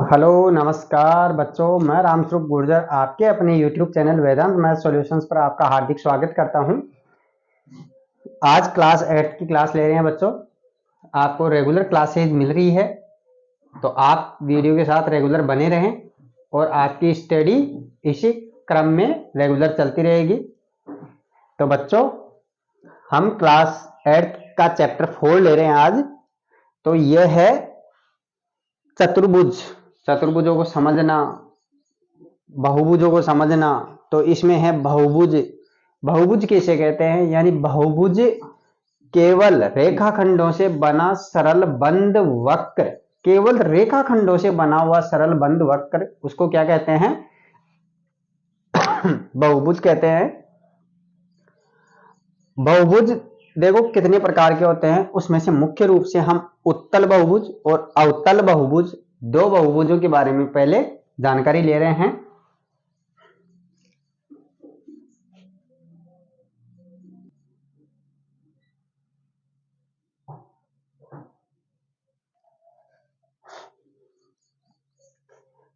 Hello नमस्कार बच्चों, मैं रामस्वरूप गुर्जर आपके अपने YouTube चैनल वेदांत मैथ सॉल्यूशंस पर आपका हार्दिक स्वागत करता हूं। आज क्लास 8 की क्लास ले रहे हैं बच्चों। आपको रेगुलर क्लासेज मिल रही है, तो आप वीडियो के साथ रेगुलर बने रहें और आपकी स्टडी इसी क्रम में रेगुलर चलती रहेगी। तो बच्चों, हम क्लास 8 का चैप्टर 4 ले रहे हैं आज। तो यह है चतुर्भुज, चतुर्भुजों को समझना, बहुभुजों को समझना। तो इसमें है बहुभुज। बहुभुज किसे कहते हैं? यानी बहुभुज केवल रेखाखंडों से बना सरल बंद वक्र, केवल रेखाखंडों से बना हुआ सरल बंद वक्र, उसको क्या कहते हैं? बहुभुज कहते हैं। बहुभुज देखो कितने प्रकार के होते हैं, उसमें से मुख्य रूप से हम उत्तल बहुभुज और अवतल बहुभुज, दो बहुभुजों के बारे में पहले जानकारी ले रहे हैं।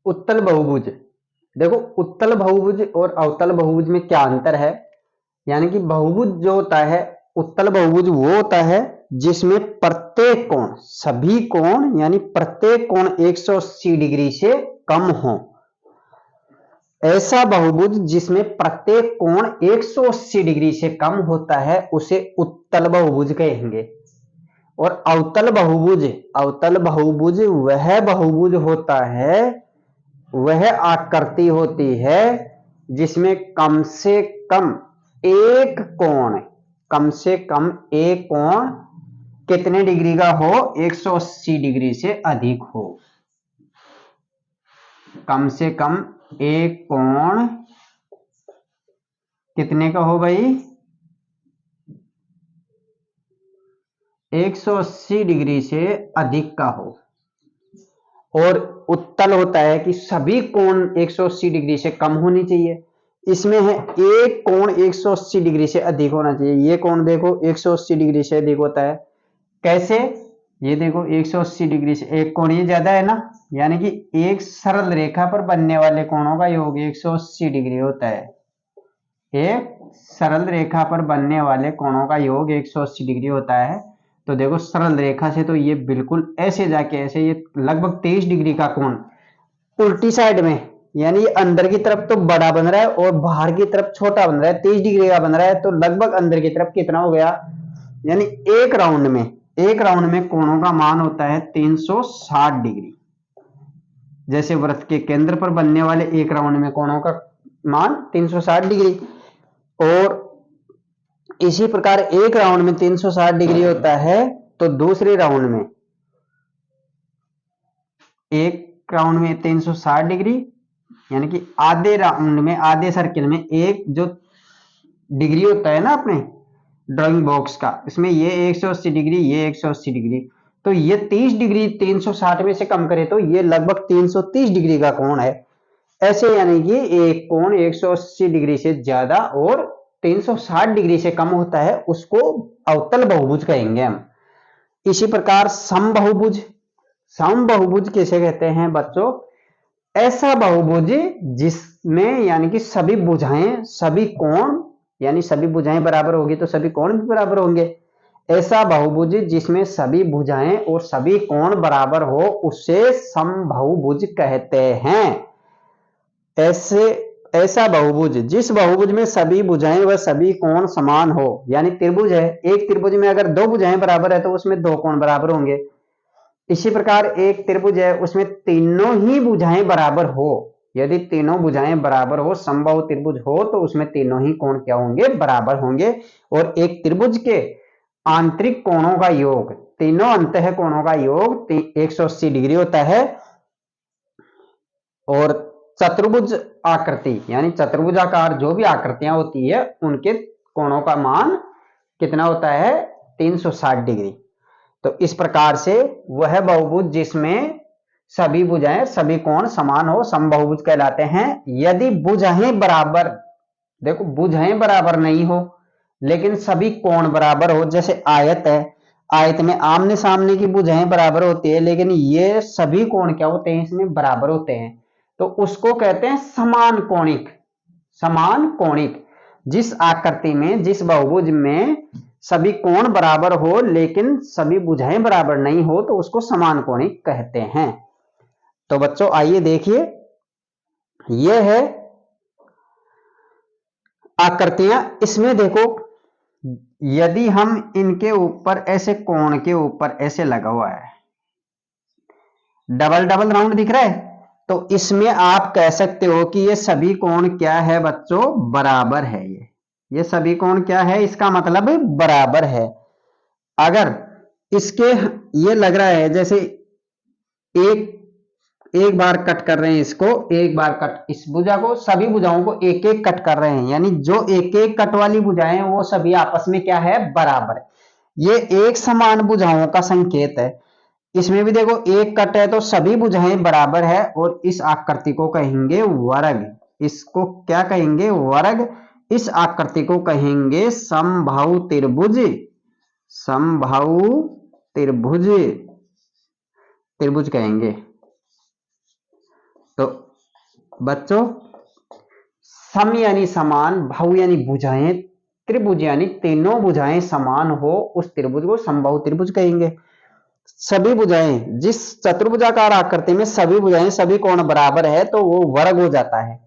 उत्तल बहुभुज, देखो उत्तल बहुभुज और अवतल बहुभुज में क्या अंतर है? यानी कि बहुभुज जो होता है, उत्तल बहुभुज वो होता है जिसमें प्रत्येक कोण, सभी कोण यानी प्रत्येक कोण 180 डिग्री से कम हो। ऐसा बहुभुज जिसमें प्रत्येक कोण 180 डिग्री से कम होता है उसे उत्तल बहुभुज कहेंगे। और अवतल बहुभुज, अवतल बहुभुज वह बहुभुज होता है, वह आकृति होती है जिसमें कम से कम एक कोण, कम से कम एक कोण कितने डिग्री का हो? 180 डिग्री से अधिक हो। कम से कम एक कोण कितने का हो भाई? 180 डिग्री से अधिक का हो। और उत्तल होता है कि सभी कोण 180 डिग्री से कम होनी चाहिए। इसमें है एक कोण 180 डिग्री से अधिक होना चाहिए। ये कोण देखो 180 डिग्री से अधिक होता है। कैसे? ये देखो 180 डिग्री से एक कोण ये ज्यादा है ना, यानी कि एक सरल रेखा पर बनने वाले कोणों का योग 180 डिग्री होता है। एक सरल रेखा पर बनने वाले कोणों का योग 180 डिग्री होता है। तो देखो सरल रेखा से तो ये बिल्कुल ऐसे जाके ऐसे, ये लगभग 23 डिग्री का कोण उल्टी साइड में, यानी ये अंदर की तरफ तो बड़ा बन रहा है और बाहर की तरफ छोटा बन रहा है, 23 डिग्री का बन रहा है। तो लगभग अंदर की तरफ कितना हो गया? यानी एक राउंड में, एक राउंड में कोणों का मान होता है 360 डिग्री। जैसे वृत्त के केंद्र पर बनने वाले एक राउंड में कोणों का मान 360 डिग्री, और इसी प्रकार एक राउंड में 360 डिग्री होता है। तो दूसरे राउंड में, एक राउंड में 360 डिग्री, यानी कि आधे राउंड में, आधे सर्किल में एक जो डिग्री होता है ना अपने ड्राइंग बॉक्स का, इसमें ये 180 डिग्री, ये 180 डिग्री, तो ये 30 डिग्री 360 में से कम करे तो ये लगभग 330 डिग्री का कोण है। ऐसे यानी कि एक कोण 180 डिग्री से ज्यादा और 360 डिग्री से कम होता है, उसको अवतल बहुभुज कहेंगे हम। इसी प्रकार समबाहुभुज, समबाहुभुज किसे कहते हैं बच्चों? ऐसा बहुभुज जिसमें यानी कि सभी भुजाएं, सभी कोण, यानी सभी भुजाएं बराबर होगी तो सभी कोण भी बराबर होंगे। ऐसा बहुभुज जिसमें सभी भुजाएं और सभी कोण बराबर हो उसे समबाहुभुज कहते हैं। ऐसा बहुभुज, जिस बहुभुज में सभी भुजाएं व सभी कोण समान हो, यानी त्रिभुज है, एक त्रिभुज में अगर दो भुजाएं बराबर है तो उसमें दो कोण बराबर होंगे। इसी प्रकार एक त्रिभुज है, उसमें तीनों ही भुजाएं बराबर हो, यदि तीनों भुजाएं बराबर हो, समबाहु त्रिभुज हो, तो उसमें तीनों ही कोण क्या होंगे? बराबर होंगे। और एक त्रिभुज के आंतरिक कोणों का योग, तीनों अंतः कोणों का योग 180 डिग्री होता है। और चतुर्भुज आकृति, यानी चतुर्भुजाकार जो भी आकृतियां होती है उनके कोणों का मान कितना होता है? 360 डिग्री। तो इस प्रकार से वह बहुभुज जिसमें सभी भुजाएं, सभी कोण समान हो, समबाहुभुज कहलाते हैं। यदि भुजाएं बराबर, देखो भुजाएं बराबर नहीं हो लेकिन सभी कोण बराबर हो, जैसे आयत है, आयत में आमने सामने की भुजाएं बराबर होती है, लेकिन ये सभी कोण क्या होते हैं, इसमें बराबर होते हैं, तो उसको कहते हैं समान कोणिक। समान कोणिक, जिस आकृति में, जिस बहुभुज में सभी कोण बराबर हो लेकिन सभी भुजाएं बराबर नहीं हो, तो उसको समान कोणिक कहते हैं। तो बच्चों आइए देखिए, यह है आकृतियां। इसमें देखो, यदि हम इनके ऊपर ऐसे, कोण के ऊपर ऐसे लगा हुआ है, डबल डबल राउंड दिख रहा है, तो इसमें आप कह सकते हो कि ये सभी कोण क्या है बच्चों, बराबर है। ये सभी कोण क्या है, इसका मतलब बराबर है। अगर इसके ये लग रहा है जैसे एक एक बार कट कर रहे हैं इसको, एक बार कट, इस भुजा को, सभी भुजाओं को एक एक कट कर रहे हैं, यानी जो एक एक कट वाली भुजाएं हैं वो सभी आपस में क्या है, बराबर। ये एक समान भुजाओं का संकेत है। इसमें भी देखो एक कट है तो सभी भुजाएं बराबर है, और इस आकृति को कहेंगे वर्ग। इसको क्या कहेंगे, वर्ग। इस आकृति को कहेंगे समबाहु त्रिभुज। समबाहु त्रिभुज, त्रिभुज कहेंगे। तो बच्चों, सम यानी समान, बाहु यानी भुजाएं, त्रिभुज यानी तीनों भुजाएं समान हो, उस त्रिभुज को समबाहु त्रिभुज कहेंगे। सभी भुजाएं, जिस चतुर्भुजाकार आकृति में सभी भुजाएं, सभी कोण बराबर है, तो वो वर्ग हो जाता है।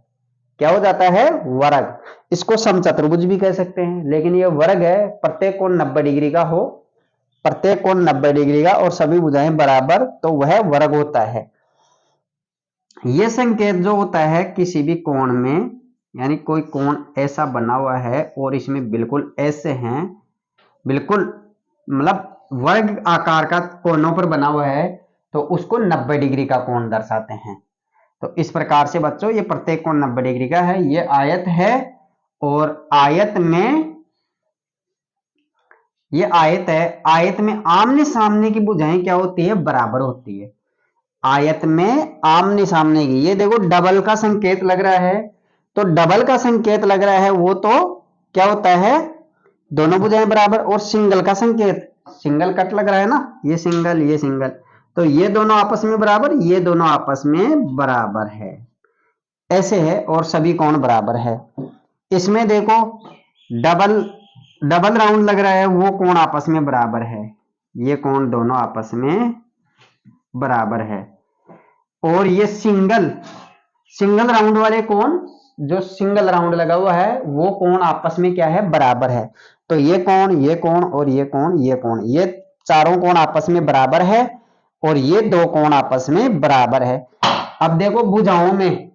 क्या हो जाता है, वर्ग। इसको समचतुर्भुज भी कह सकते हैं, लेकिन ये वर्ग है, प्रत्येक कोण 90 डिग्री का हो, प्रत्येक कोण 90 डिग्री का और सभी भुजाएं बराबर, तो वह वर्ग होता है। यह संकेत जो होता है किसी भी कोण में, यानी कोई कोण ऐसा बना हुआ है और इसमें बिल्कुल ऐसे हैं, बिल्कुल मतलब वर्ग आकार का कोणों पर बना हुआ है, तो उसको 90 डिग्री का कोण दर्शाते हैं। तो इस प्रकार से बच्चों ये प्रत्येक कोण 90 डिग्री का है। ये आयत है, और आयत में, ये आयत है, आयत में आमने सामने की भुजाएं क्या होती है, बराबर होती है। आयत में आमने सामने की, ये देखो डबल का संकेत लग रहा है, तो डबल का संकेत लग रहा है वो तो क्या होता है, दोनों भुजाएं बराबर। और सिंगल का संकेत, सिंगल कट लग रहा है ना, ये सिंगल, ये सिंगल, तो ये दोनों आपस में बराबर, ये दोनों आपस में बराबर है, ऐसे है, और सभी कोण बराबर है। इसमें देखो डबल डबल राउंड लग रहा है, वो कोण आपस में बराबर है, ये कोण दोनों आपस में बराबर है। और ये सिंगल, सिंगल राउंड वाले कोण, जो सिंगल राउंड लगा हुआ है, वो कोण आपस में क्या है, बराबर है। तो ये कोण, ये कोण और ये कोण, ये कोण, ये चारों कोण आपस में बराबर है, और ये दो कोण आपस में बराबर है। अब देखो भुजाओं में,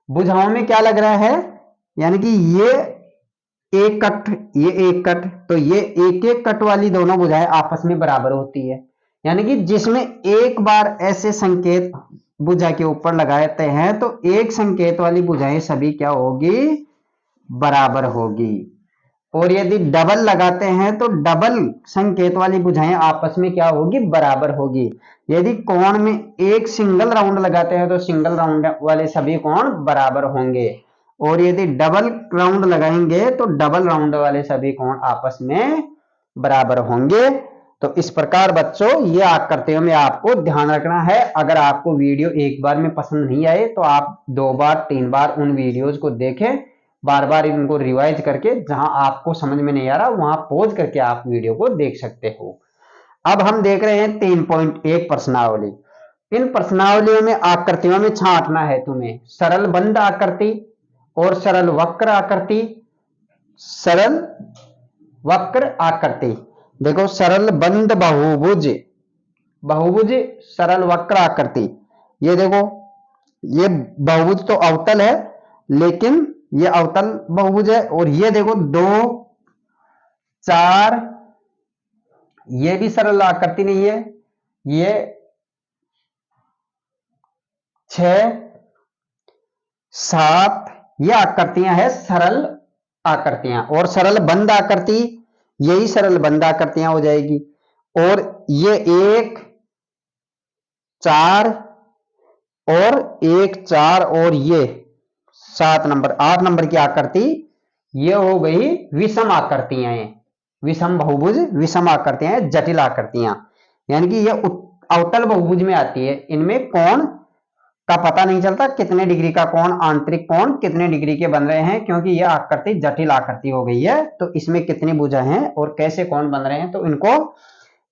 भुजाओं में क्या लग रहा है, यानी कि ये एक कट, ये एक कट, तो ये एक एक कट वाली दोनों भुजाएं आपस में बराबर होती है। यानी कि जिसमें एक बार ऐसे संकेत भुजा के ऊपर लगाते हैं, तो एक संकेत वाली भुजाएं सभी क्या होगी, बराबर होगी। और यदि डबल लगाते हैं तो डबल संकेत वाली भुजाएं आपस में क्या होगी, बराबर होगी। यदि कोण में एक सिंगल राउंड लगाते हैं तो सिंगल राउंड वाले सभी कोण बराबर होंगे, और यदि डबल राउंड लगाएंगे तो डबल राउंड वाले सभी कोण आपस में बराबर होंगे। तो इस प्रकार बच्चों ये आकृतियों में आपको ध्यान रखना है। अगर आपको वीडियो एक बार में पसंद नहीं आए तो आप 2 बार 3 बार उन वीडियोज को देखें, बार बार इनको रिवाइज करके, जहां आपको समझ में नहीं आ रहा वहां पॉज करके आप वीडियो को देख सकते हो। अब हम देख रहे हैं 3.1 प्रश्नावली। इन प्रश्नावलियों में आकृतियों में छांटना है तुम्हें, सरल बंद आकृति और सरल वक्र आकृति। सरल वक्र आकृति, देखो सरल बंद बहुभुज, बहुभुज सरल वक्र आकृति। ये देखो, ये बहुभुज तो अवतल है, लेकिन ये अवतल बहुभुज है। और ये देखो 2 4, ये भी सरल आकृति नहीं है, ये 6 7, ये आकृतियां हैं सरल आकृतियां। और सरल बंद आकृति, यही सरल बंद आकृतियां हो जाएगी। और ये 1 4 और 1 4 और ये 7 नंबर 8 नंबर की आकृति, ये हो गई विषम आकृतियां। विषम बहुभुज, विषम आकृतियां, जटिल आकृतियां, यानी कि यह अवतल बहुभुज में आती है। इनमें कोण का पता नहीं चलता कितने डिग्री का कोण, आंतरिक कोण कितने डिग्री के बन रहे हैं, क्योंकि यह आकृति जटिल आकृति हो गई है। तो इसमें कितनी भुजा हैं और कैसे कोण बन रहे हैं, तो इनको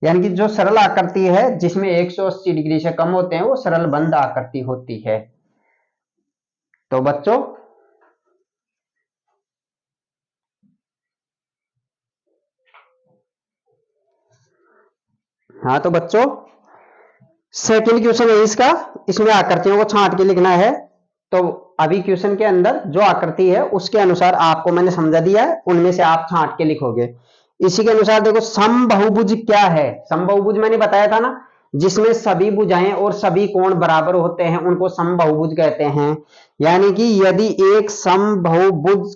यानी कि जो सरल आकृति है जिसमें 180 डिग्री से कम होते हैं वो सरल बंध आकृति होती है। तो बच्चों हाँ, तो बच्चों सेकंड क्वेश्चन है इसका, इसमें आकृतियों को छांट के लिखना है। तो अभी क्वेश्चन के अंदर जो आकृति है उसके अनुसार आपको मैंने समझा दिया है, उनमें से आप छांट के लिखोगे। इसी के अनुसार देखो समबाहुभुज क्या है। समबाहुभुज मैंने बताया था ना, जिसमें सभी भुजाएं और सभी कोण बराबर होते हैं उनको समबाहुभुज कहते हैं। यानी कि यदि एक समबाहुभुज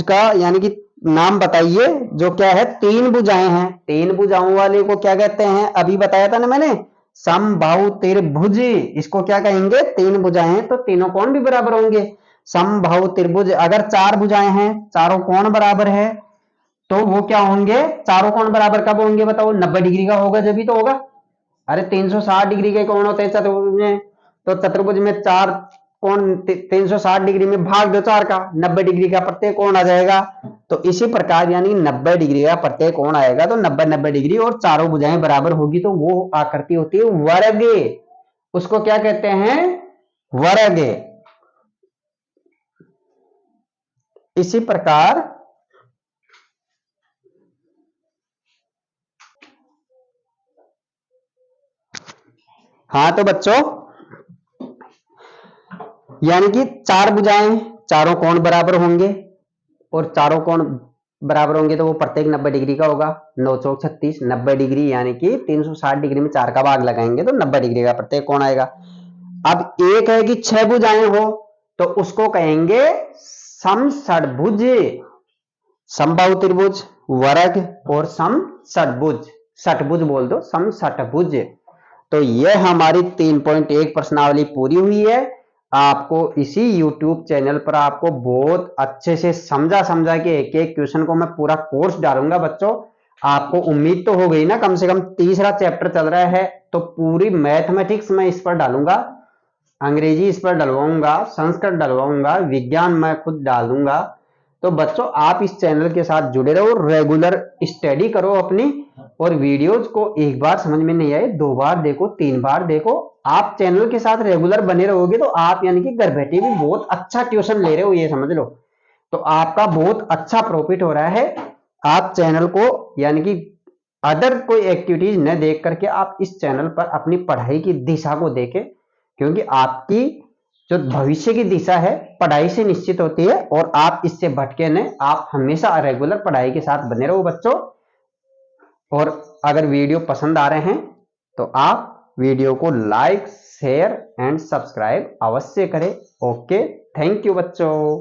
का यानी कि नाम बताइए जो क्या है, तीन भुजाएं हैं, तीन भुजाओं वाले को क्या कहते हैं, अभी बताया था ना मैंने, समबाहु त्रिभुज। इसको क्या कहेंगे, तीन भुजाएं हैं तो तीनों कोण भी बराबर होंगे, समबाहु त्रिभुज। अगर चार भुजाएं हैं, चारों कोण बराबर है, तो वो क्या होंगे, चारों कोण बराबर कब होंगे बताओ, 90 डिग्री का होगा जब ही तो होगा। अरे 360 डिग्री के कोण होते हैं चतुर्भुज में, तो चतुर्भुज में चार कोण 360 डिग्री में भाग दो चार का, 90 डिग्री का प्रत्येक कोण आ जाएगा। तो इसी प्रकार यानी 90 डिग्री का प्रत्येक कोण आएगा, तो 90 डिग्री और चारों भुजाएं बराबर होगी, तो वो आकृति होती है वर्ग। उसको क्या कहते हैं, वर्ग। इसी प्रकार हाँ, तो बच्चों यानी कि चार भुजाएं, चारों कोण बराबर होंगे, और चारों कोण बराबर होंगे तो वो प्रत्येक 90 डिग्री का होगा। 9 चौक 36, 90 डिग्री यानी कि 360 डिग्री में चार का भाग लगाएंगे तो 90 डिग्री का प्रत्येक कोण आएगा। अब एक है कि 6 भुजाएं हो तो उसको कहेंगे समषड्भुज, समबाहु त्रिभुज, वर्ग और समषड्भुज, षटभुज बोल दो, समषट्भुज। तो यह हमारी 3.1 प्रश्नावली पूरी हुई है। आपको इसी YouTube चैनल पर आपको बहुत अच्छे से समझा के एक एक क्वेश्चन को मैं पूरा कोर्स डालूंगा। बच्चों आपको उम्मीद तो हो गई ना, कम से कम तीसरा चैप्टर चल रहा है तो पूरी मैथमेटिक्स मैं इस पर डालूंगा, अंग्रेजी इस पर डलवाऊंगा, संस्कृत डलवाऊंगा, विज्ञान मैं खुद डाल दूंगा। तो बच्चों आप इस चैनल के साथ जुड़े रहो, रेगुलर स्टडी करो अपनी, और वीडियोज को एक बार समझ में नहीं आए 2 बार देखो, 3 बार देखो। आप चैनल के साथ रेगुलर बने रहोगे तो आप यानी कि घर बैठे भी बहुत अच्छा ट्यूशन ले रहे हो, ये समझ लो। तो आपका बहुत अच्छा प्रॉफिट हो रहा है। आप चैनल को यानी कि अदर कोई एक्टिविटीज न देख करके आप इस चैनल पर अपनी पढ़ाई की दिशा को देखें, क्योंकि आपकी जो भविष्य की दिशा है पढ़ाई से निश्चित होती है, और आप इससे भटके नहीं, आप हमेशा रेगुलर पढ़ाई के साथ बने रहो बच्चों। और अगर वीडियो पसंद आ रहे हैं तो आप वीडियो को लाइक, शेयर एंड सब्सक्राइब अवश्य करें। ओके, थैंक यू बच्चों।